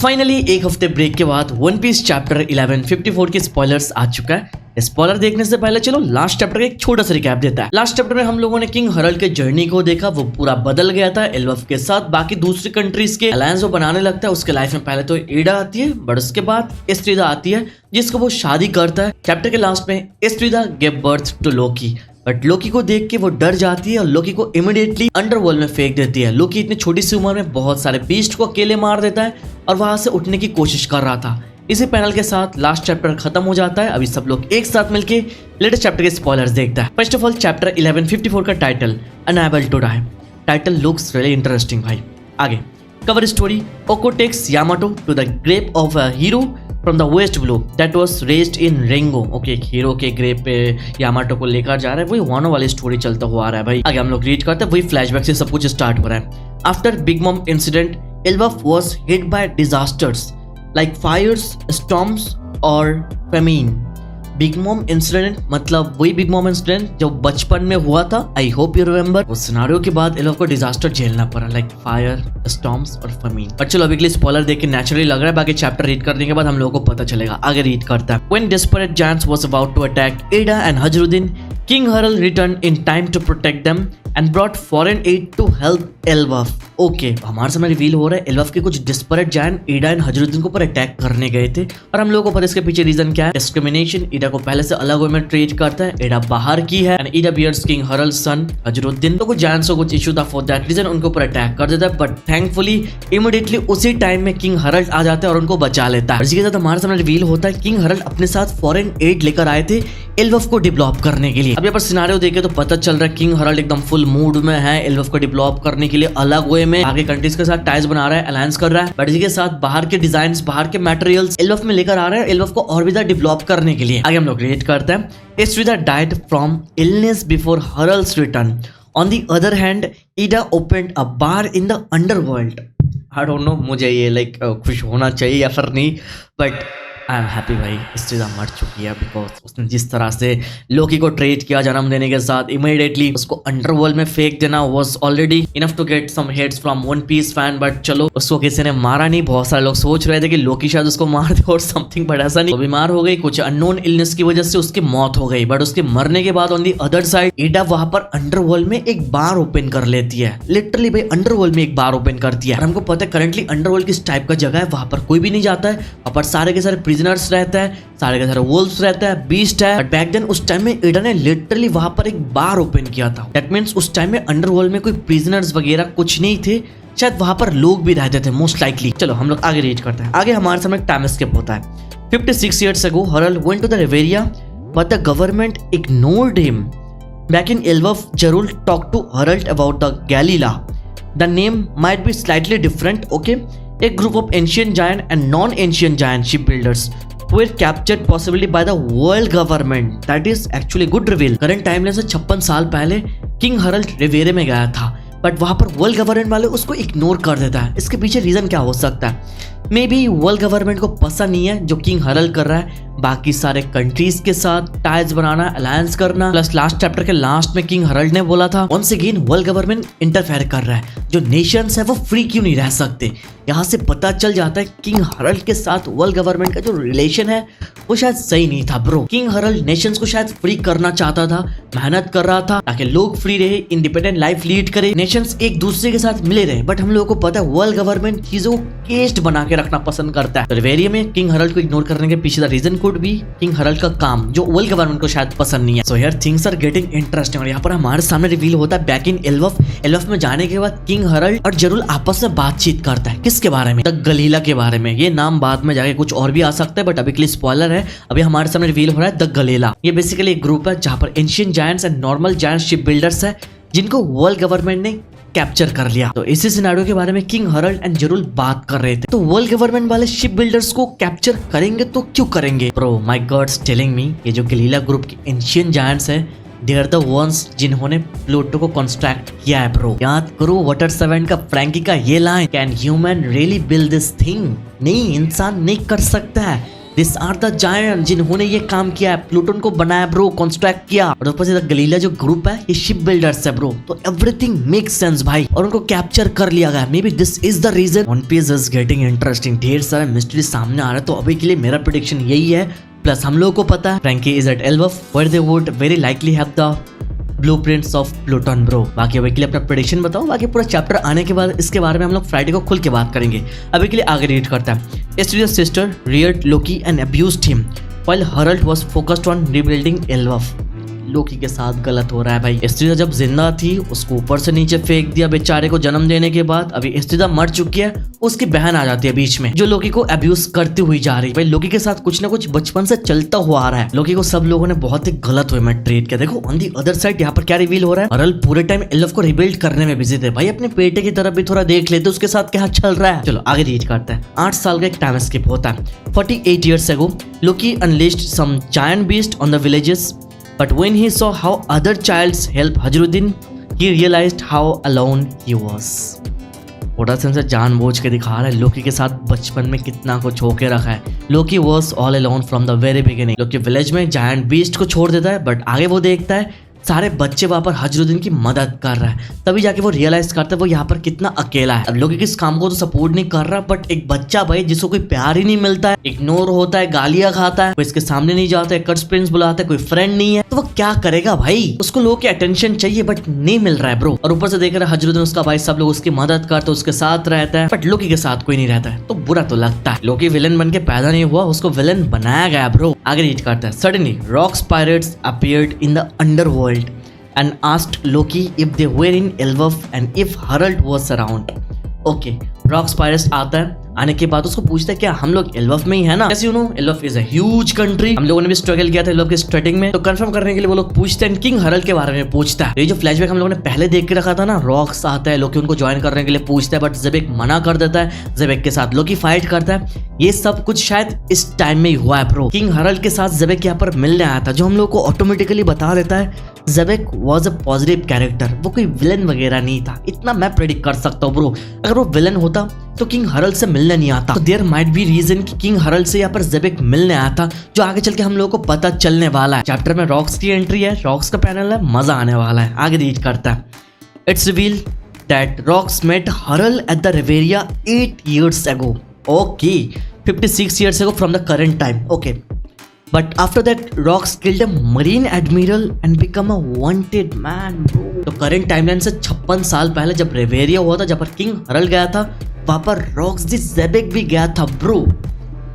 Finally एक हफ्ते break के बाद वन पीस चैप्टर 1154 के स्पॉयलर्स आ चुका है। स्पॉइलर देखने से पहले चलो लास्ट चैप्टर का एक छोटा सा रिकैप देता है। लास्ट चैप्टर में हम लोगों ने किंग हरल्ड के जर्नी को देखा, वो पूरा बदल गया था एल्वफ के साथ, बाकी दूसरी कंट्रीज के अलायंस वो बनाने लगता है। उसके लाइफ में पहले तो ईडा आती है, बट उसके बाद एस्ट्रिदा आती है जिसको वो शादी करता है। चैप्टर के लास्ट में Estrida give birth to Loki, but Loki को देख के वो डर जाती है और लोकी को इमीडिएटली अंडरवर्ल्ड में फेंक देती है। लोकी इतनी छोटी सी उम्र में बहुत सारे बीस्ट को अकेले मार देता है और वहां से उठने की कोशिश कर रहा था। इसी पैनल के साथ लास्ट चैप्टर खत्म हो जाता है। अभी सब लोग एक साथ मिलके लेटेस्ट चैप्टर के स्पॉयलर्स देखता है। फर्स्ट ऑफ ऑल चैप्टर 1154 का title unable to die. Title looks really interesting भाई। आगे cover story, Oko takes Yamato to the grave of a hero from the West Blue that was raised in Rengo. Okay, एक hero के grave पे Yamato को लेकर जा रहा है, वही वानो वाली स्टोरी चलता हुआ आ रहा है भाई। आगे हम लोग रीड करते हैं, वही फ्लैशबैक से सब कुछ स्टार्ट हो रहा है। After Big Mom incident Elbaph was hit by disasters like fires, storms और famine। बिग मॉम इंसिडेंट मतलब वही बिग मॉम इंसिडेंट जो बचपन में हुआ था। I hope you remember. उस सिनारियो के बाद एल्वफ को डिजास्टर झेलना पड़ा, लाइक फायर, स्टॉर्म्स और famine। पर चलो अभी के लिए स्पॉइलर देख के नेचुरली लग रहा है, बाकी चैप्टर रीड करने के बाद हम लोगों को पता चलेगा। आगे रीड करता है। When desperate giants was about to attack Ada and Hajruddin, King Harald returned in time to protect them and brought foreign aid to help Elbaf। Okay, हमारे सामने रिवील हो रहा है एल्वफ के कुछ डिस्परेट जायंट एडा एंड हजरुद्दीन को पर अटैक करने गए थे और हम लोगों को पता इसके पीछे रीजन क्या है। डिस्क्रिमिनेशन। एडा को पहले से अलग वे में ट्रीट करता है। एडा बाहर की है एंड एडा बियर्स किंग हरल्ड सन हजरुद्दीन। तो कुछ जायंट्स को कुछ इशू था, फॉर दैट रीजन उनको ऊपर अटैक कर देता है, बट थैंकफुली इमीडिएटली उसी टाइम में किंग हरल्ड आ जाता है और उनको बचा लेता है। इसी के साथ हमारे सामने रिवील होता है किंग हरल्ड अपने साथ फॉरेन एड लेकर आए थे एल्वफ को डेवलप करने के लिए। अब यहाँ पर सिनारियो देखे तो पता चल रहा है किंग हरल्ड एकदम फुल मूड में है एल्वफ को डेवलप करने के लिए अलग वे में आगे कंट्रीज के साथ टाइज बना रहा है, अलायंस कर रहा है, बट इसी के साथ बाहर के डिजाइन्स, बाहर के मटेरियल्स एल्वफ में लेकर आ रहा है एल्वफ को और भी ज्यादा डेवलप करने के लिए। आगे हम लोग रीड करते हैं। Estrida died from illness before Harald's return. On the other hand Ida opened a bar in the underworld. I don't know मुझे ये लाइक खुश होना चाहिए या फिर नहीं, बट आई एम हैप्पी भाई। एस्ट्रिदा मर चुकी है बिकॉज उसने जिस तरह से लोकी को ट्रीट किया जन्म देने के साथ, इमीडिएटली उसको अंडरवर्ल्ड में फेंक देना was already enough to get some hates from One Piece fan. But चलो उसको किसी ने मारा नहीं। बहुत सारे लोग सोच रहे थे कि लोकी शायद उसको मार दे और समथिंग, बट ऐसा नहीं। वो बीमार हो गई, कुछ अननोन इलनेस की वजह से उसकी मौत हो गई, बट उसके मरने के बाद ऑन दी अदर साइड एडा वहां पर अंडरवर्ल्ड में एक बार ओपन कर लेती है। लिटरली भाई अंडरवर्ल्ड में एक बार ओपन करती है। हमको पता है करंटली अंडरवर्ल्ड किस टाइप का जगह है, वहां पर कोई भी नहीं जाता है, वहां पर सारे के सारे प्रिजनर्स रहता है, सारे के सारे वोल्व्स रहता है, बीस्ट है। बट बैक देन उस टाइम में एडा ने लिटरली वहां पर एक बार ओपन किया था। दैट मींस उस टाइम में अंडरवर्ल्ड में कोई प्रिजनर्स वगैरह कुछ नहीं थे, शायद वहां पर लोग भी रहते थे मोस्ट लाइकली। चलो हम लोग आगे रीड करते हैं। आगे हमारे सामने टाइम स्किप होता है। 56 years ago Harald went to the Riveria but the government ignored him. Back in Elbaf, Jarul talked to Harald about the Galila. The name might be slightly different, okay? A group of ancient giant and non-ancient giant shipbuilders were captured possibly by the world government. That is actually good reveal. Current timeline से 56 साल पहले king Herald रिवेरे में गया था, but वहां पर world government वाले उसको इग्नोर कर देता है। इसके पीछे रीजन क्या हो सकता है? मे बी वर्ल्ड गवर्नमेंट को पसंद नहीं है जो किंग हरल्ड कर रहा है बाकी सारे कंट्रीज के साथ टाइज बनाना, अलायंस करना। प्लस लास्ट चैप्टर के लास्ट में किंग हरल्ड ने बोला था once again world government interfere कर रहा है, जो नेशंस है वो फ्री क्यों नहीं रह सकते। यहाँ से पता चल जाता है किंग हरल्ड के साथ वर्ल्ड गवर्नमेंट का जो रिलेशन है वो शायद सही नहीं था ब्रो। किंग हरल्ड नेशंस को शायद फ्री करना चाहता था, मेहनत कर रहा था ताकि लोग फ्री रहे, इंडिपेंडेंट लाइफ लीड करे, नेशंस एक दूसरे के साथ मिले रहे। बट हम लोगों को पता है वर्ल्ड गवर्नमेंट चीजों को केस्ड बना के रखना पसंद करता है। तो रिवेरिया में किंग हरल्ड को इग्नोर करने के पीछे the reason could be King Harald का काम जो वर्ल्ड गवर्नमेंट को शायद पसंद नहीं है। So here things are getting interesting. और यहाँ पर हमारे सामने रिवील होता है बैक इन एल्वफ। एल्वफ में जाने के बाद किंग हरल्ड और जरूल आपस में बातचीत करता है। किसके बारे में? द गलीला के बारे में। ये नाम बाद में जाके कुछ और भी आ सकता है, बट अभी के लिए स्पॉइलर है। अभी हमारे सामने रिवील हो रहा है द गलीला। ये बेसिकली एक ग्रुप है जहाँ पर ancient giants and normal giant ship builders है जिनको वर्ल्ड गवर्नमेंट ने कैप्चर कर लिया। तो इसी सिनेरियो के बारे में किंग हरल्ड एंड जरूल बात कर रहे थे। तो वर्ल्ड गवर्नमेंट वाले शिप बिल्डर्स को कैप्चर करेंगे तो क्यों करेंगे? Bro my God's telling me ये जो गलीला ग्रुप के एंशिएंट जायंट्स है दे आर द वंस जिन्होंने प्लूटो को कंस्ट्रक्ट किया है ब्रो। याद करो वाटर 7 का फ्रैंकी का ये line, can human really build this thing? नहीं, इंसान नहीं कर सकता है। दिस आर द जायंट जिन्होंने ये काम किया है, प्लूटन को बनाया ब्रो, कंस्ट्रक्ट किया। और ऊपर से गलीला जो ग्रुप है ये शिप बिल्डर्स है ब्रो, तो एवरीथिंग मेक्स सेंस भाई, और उनको कैप्चर कर लिया गया। Maybe this is the reason One Piece is getting interesting. ढेर सारा मिस्ट्री सामने आ रहा है, तो अभी के लिए मेरा प्रेडिक्शन यही है। प्लस हम लोगों को पता है Franky is at Elbaph where they would very likely have the blueprints of Pluton bro. बाकी अभी के लिए अपना प्रेडिक्शन बताओ, बाकी पूरा चैप्टर आने के बाद इसके बारे में हम लोग फ्राइडे को खुल के बात करेंगे। अभी के लिए आगे रीड करता है। एस्ट्रिया's sister reared Loki and abused him while Herald was focused on rebuilding Elbaf। लोकी के साथ गलत हो रहा है भाई। एस्ट्रिया जब जिंदा थी उसको ऊपर से नीचे फेंक दिया बेचारे को जन्म देने के बाद। अभी एस्ट्रिया मर चुकी है, उसकी बहन आ जाती है बीच में जो लोकी को अब्यूज करती हुई जा रही है। भाई लोकी के साथ कुछ ना कुछ बचपन से चलता हुआ आ रहा है। लोकी को सब लोगों ने बहुत ही गलत वे में ट्रीट किया। देखो ऑन दी अदर साइड यहाँ पर क्या रिवील हो रहा है, हरल पूरे टाइम एल्फ को रिबिल्ड करने में बिजी थे। भाई अपने बेटे की तरफ भी थोड़ा देख लेते उसके साथ क्या चल रहा है। चलो आगे रीड करते हैं। 8 साल का एक टाइम स्किप होता है। 48 years ago Loki unleashed some giant beast on the villages, but when he saw how other childs help Hazruddin, he realized how alone he was। थोड़ा सा जानबूझ के दिखा रहा है लोकी के साथ बचपन में कितना कुछ होके रखा है। Loki was all alone from the very beginning. Loki village में जायंट बीस्ट को छोड़ देता है, बट आगे वो देखता है सारे बच्चे वहां पर हजरुद्दीन की मदद कर रहा है, तभी जाके वो रियलाइज करता है वो यहाँ पर कितना अकेला है। अब लोग किस काम को तो सपोर्ट नहीं कर रहा, बट एक बच्चा भाई जिसको कोई प्यार ही नहीं मिलता है, इग्नोर होता है, गालियां खाता है, कोई इसके सामने नहीं जाता है, कट्स प्रिंस बुलाता है, कोई फ्रेंड नहीं है, तो वो क्या करेगा भाई। उसको लोगों की अटेंशन चाहिए बट नहीं मिल रहा है ब्रो। और ऊपर से देख रहा है हजरुद्दीन उसका भाई, सब लोग उसकी मदद करते उसके साथ रहता है, बट लोकी के साथ कोई नहीं रहता है, तो बुरा तो लगता है। लोकी विलन बन के पैदा नहीं हुआ, उसको विलन बनाया गया ब्रो। आगे रीड करता है। Suddenly rocks pirates appeared in the underworld and asked Loki if they were in Elbaf and if Herald was around। Okay, rocks pirates आता है, आने के बाद उसको पूछता है क्या हम लोग एल्बफ में ही है ना। You know Elbaph is a huge country, हम लोगों ने भी स्ट्रगल किया था एल्बफ के स्टार्टिंग में, तो कंफर्म करने के लिए वो लोग पूछते हैं, किंग हरल्ड के बारे में पूछता है। ये जो फ्लैशबैक हम लोगों ने पहले देख के रखा था ना, रॉक्स आता है, लोकी उनको ज्वाइन करने के लिए पूछता है, बट जेबेक मना कर देता है, जेबेक के साथ लोकी फाइट करता है। ये सब कुछ शायद इस टाइम में ही हुआ है ब्रो। किंग हरल्ड के साथ जेबेक यहाँ पर मिलने आया था, जो हम लोग को ऑटोमेटिकली बता देता है Xebec was a positive character, वो कोई विलन वगैरह नहीं था। इतना मैं प्रेडिक्ट कर सकता हूँ ब्रो, अगर वो विलन होता तो किंग हरल्ड से मिलने नहीं आता। तो देयर माइट बी रीजन कि किंग हरल्ड से यहाँ पर जेबेक मिलने आया था, जो आगे चल के हम लोगों को पता चलने वाला है। चैप्टर में रॉक्स की एंट्री है, रॉक्स का पैनल है, मजा आने वाला है। आगे रीड करता है। It's reveal that Rocks met Harald at the Reveria 8 years ago। Okay, 56 years ago from the current time। Okay, but after that Rocks killed a marine admiral and become a wanted man bro। तो current timeline से 56 साल पहले जब रेवेरिया हुआ था, जब पर king Herald गया था, वहां पर रॉक्स दी जेबेक भी गया था bro.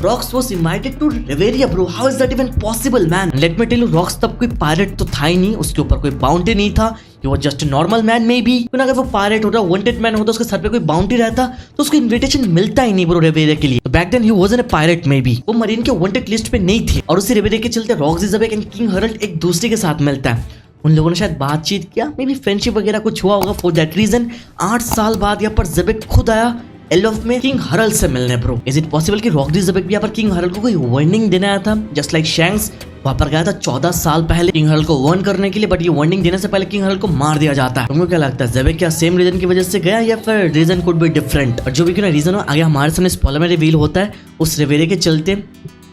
Rocks was invited to Reveria bro, how is that even possible man? Let me tell you, rocks तब कोई पायरेट तो था ही नहीं, उसके ऊपर कोई बाउंटी नहीं था, he was just a normal man maybe। अगर वो पायरेट होता, वांटेड मैन होता, उसके सर पे कोई बाउंटी रहता तो उसको इन्विटेशन मिलता ही नहीं ब्रो रेवेरिया के लिए। तो back then he wasn't a pirate maybe, वो मरीन के वांटेड लिस्ट पे नहीं थे, और उसी रेवेरिया के चलते Rocks D Xebec and King Harald एक दूसरे के साथ मिलता है। उन लोगों ने शायद बातचीत किया, मे बी फ्रेंडशिप वगैरह कुछ हुआ होगा। फॉर दैट रीजन 8 साल बाद यहाँ पर जेबेक खुद आया एल्बफ में किंग हरल्ड से मिलने ब्रो। इज इट पॉसिबल कि रॉक दी जेबेक भी यहाँ पर किंग हरल्ड को कोई वार्निंग देने आया था, जस्ट लाइक शैंक्स वहां पर गया था 14 साल पहले किंग हरल्ड को वार्न करने के लिए, बट ये वार्निंग देने से पहले किंग हरल्ड को मार दिया जाता है। तुमको क्या लगता है जेबेक क्या सेम रीजन की वजह से गया, या फिर रीजन कुड बी डिफरेंट? और जो भी क्यों ना रीजन हो, आगे हमारे सामने स्पॉइलर में रिवील होता है, उस रेवेरिया के चलते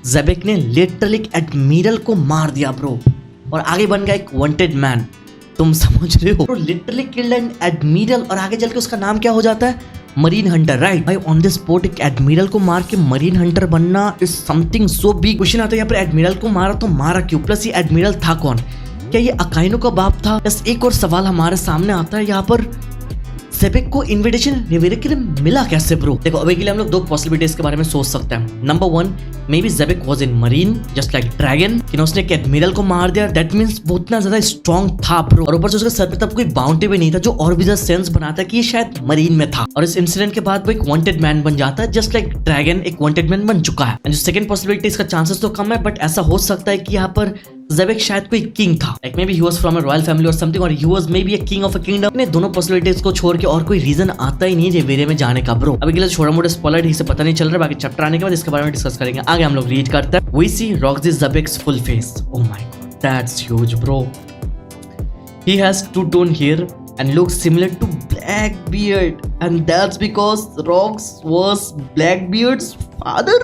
जेबेक ने लिटरली एडमिरल को मार दिया ब्रो, और आगे बन गया एक वांटेड मैन। तुम समझ रहे हो, लिटरली किल्ड एन एडमिरल, और आगे चल के उसका नाम क्या हो जाता है, मरीन हंटर, राइट भाई। ऑन दिस स्पॉट एक एडमिरल को मार के मरीन हंटर बनना is something so big. Question आता है यहाँ पर, एडमिरल को मारा तो मारा क्यों, प्लस ये एडमिरल था कौन, क्या ये अकाइनो का बाप था? बस एक और सवाल हमारे सामने आता है यहाँ पर, जेबेक को इन्विटेशन रेवेरिया के लिए मिला कैसे ब्रो? देखो अभी के लिए हम लोग दो पॉसिबिलिटीज के बारे में सोच सकते हैं। Number 1, may be Xebec was in marine just like dragon, कि उसने एक एडमिरल को मार दिया, दैट मींस वो उतना ज्यादा स्ट्रॉन्ग था ब्रो, और ऊपर से उसके सर पे तब कोई बाउंटी भी नहीं था, जो और भी ज्यादा सेंस बनाता है कि ये शायद मरीन में था। और इस इंसिडेंट के बाद वो एक वांटेड मैन बन जाता है, जस्ट लाइक ड्रैगन एक वांटेड मैन बन चुका है। एंड जो सेकंड पॉसिबिलिटी, इसका चांसेस तो कम है, बट ऐसा हो सकता है कि यहाँ पर जेबेक शायद कोई किंग था, like maybe he was from a royal family और समथिंग, और he was maybe a king of a kingdom. इन दोनों पॉसिबिलिटीज को छोड़ के और कोई रीजन आता ही नहीं रेवेरिया में जाने का ब्रो। अभी के लिए छोटा मोटा स्पॉइलर ठीक से पता नहीं चल रहा, बाकी चैप्टर आने के बाद इसके बारे में डिस्कस करेंगे। आगे हम लोग रीड करते हैं। We see Rocks D Xebec's full face. Oh my God, that's huge bro. He has two-tone hair and looks similar to Blackbeard, and that's because Rocks was Blackbeard's father।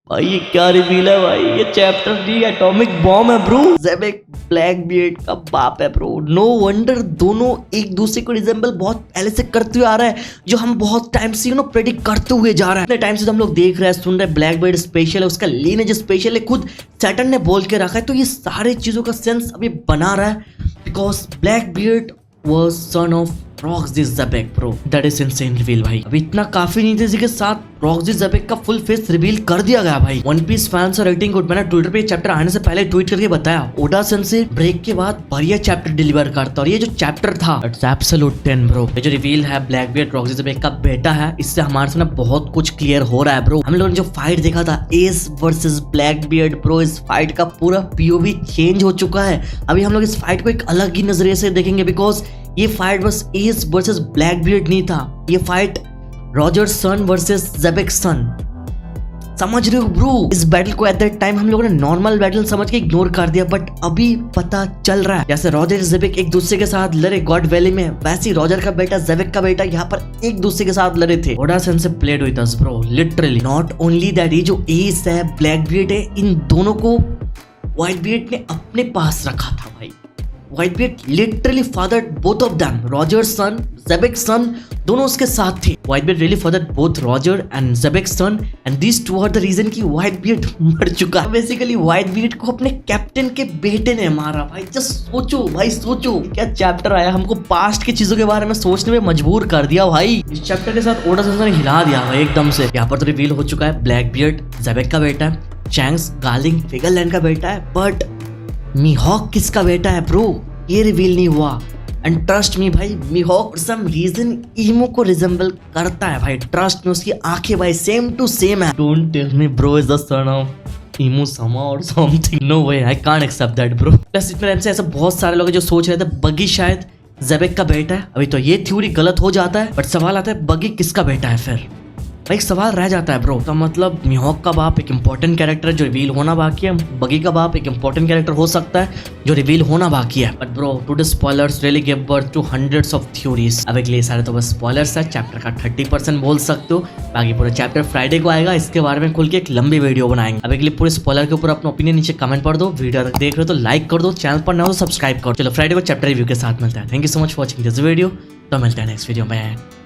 भाई ये क्या reveal है भाई, ये chapter 3 atomic bomb है bro. ज़ेबेक black beard का बाप है ब्रो। नो वंडर दोनों एक दूसरे को रिजेंबल बहुत पहले से करते हुए आ रहा है, जो हम बहुत टाइम से प्रेडिक्ट करते हुए जा रहा है। इतने टाइम से हम लोग देख रहे हैं, सुन रहे हैं ब्लैक बियर्ड स्पेशल है, उसका लीनेज स्पेशल है, खुद सैटर्न ने बोल के रखा है। तो ये सारे चीजों का सेंस अभी बना रहा है, because Blackbeard was son of Rocks D Xebec bro. That is insane reveal भाई। अभी इतना काफी नहीं थे, इसी के साथ रॉक्सजी ज़ेबेक का फुल फेस रिवील कर दिया गया भाई। वन पीस फैंस और रेटिंग कोड मैंने ट्विटर पे चैप्टर आने से पहले ट्वीट करके बताया, ओडा सेंसेई ब्रेक के बाद बढ़िया चैप्टर डिलीवर करता। और ये जो चैप्टर था इट्स एब्सोल्यूट 10 ब्रो। ये जो रिवील है ब्लैक बियर्ड रॉक्सजी ज़ेबेक का बेटा है, इससे हमारे सामने बहुत कुछ क्लियर हो रहा है ब्रो। हम लोगों ने जो फाइट देखा था S versus black beard bro, इस फाइट का पूरा पीओवी चेंज हो चुका है। अभी हम लोग इस फाइट को एक अलग ही नजरिए से देखेंगे, बिकॉज ये फाइट बस एस वर्सेस ब्लैक बियर्ड नहीं था, ये फाइट रॉजर सन वर्सेस ज़ेबेक सन। समझ रहे हो ब्रो? इस बैटल को एट दैट टाइम हम लोगों ने नॉर्मल बैटल समझ के इग्नोर कर दिया, बट अभी पता चल रहा है जैसे रॉजर ज़ेबेक एक दूसरे के साथ लड़े गॉड वैली में, वैसे रॉजर का बेटा ज़ेबेक का बेटा यहाँ पर एक दूसरे के साथ लड़े थे। Oda sensei played with us bro, literally. Not only that, ये जो एस है ब्लैक बियर्ड है, इन दोनों को व्हाइट बियर्ड ने अपने पास रखा था भाई। Whitebeard literally fathered both of them, Roger son Xebec son दोनों उसके साथ थे। Whitebeard really fathered both Roger and Xebec son, and this two are the reason कि व्हाइट बियर्ड मर चुका है। बेसिकली व्हाइट बियर्ड को अपने कैप्टन के बेटे ने मारा भाई। जस्ट सोचो भाई, सोचो क्या चैप्टर आया, हमको पास्ट की चीजों के बारे में सोचने में मजबूर कर दिया भाई। इस चैप्टर के साथ ओडा सेंसेई ने हिला दिया भाई एकदम से। यहाँ पर तो रिवील हो चुका है ब्लैक बियर्ड ज़ेबेक का बेटा है, चैंक्स गार्लिंग फिगरलैंड का बेटा है, बट मीहॉक किसका बेटा है ब्रो, ये रिवील नहीं हुआ। एंड ट्रस्ट मी भाई, मीहॉक फॉर सम रीजन ईमो को रिजेंबल करता है भाई। ट्रस्ट में उसकी आंखें भाई सेम टू सेम है। Don't tell me bro is the son of Imu sama और something, no way, I can't accept that bro. Plus इतने टाइम से ऐसा बहुत सारे लोग हैं जो सोच रहे थे बगी शायद ज़ेबेक का बेटा है। अभी तो ये थ्योरी गलत हो जाता है, बट सवाल आता है बगी किसका बेटा है फिर। एक सवाल रह जाता है ब्रो। तो मतलब मीहॉक का बाप एक इंपॉर्टेंट कैरेक्टर है जो रिवील होना बाकी है, बगी का बाप एक इंपॉर्टेंट कैरेक्टर हो सकता है जो रिवील होना बाकी है। But bro today spoilers really give birth to hundreds of theories. अब अगले सारे तो बस स्पॉयलर्स है, चैप्टर का 30% बोल सकते हो, बाकी पूरा चैप्टर फ्राइडे को आएगा, इसके बारे में खुल के एक लंबी वीडियो बनाएंगे। अब अगले पूरे स्पॉयलर के ऊपर अपना ओपिनियन नीचे कमेंट कर दो। वीडियो तक देख रहे हो तो लाइक कर दो, चैनल पर ना हो तो सब्सक्राइब करो। चलो फ्राइडे को चैप्टर रिव्यू के साथ मिलता है। Thank you so much for watching this video, तो मिलता है नेक्स्ट वीडियो में।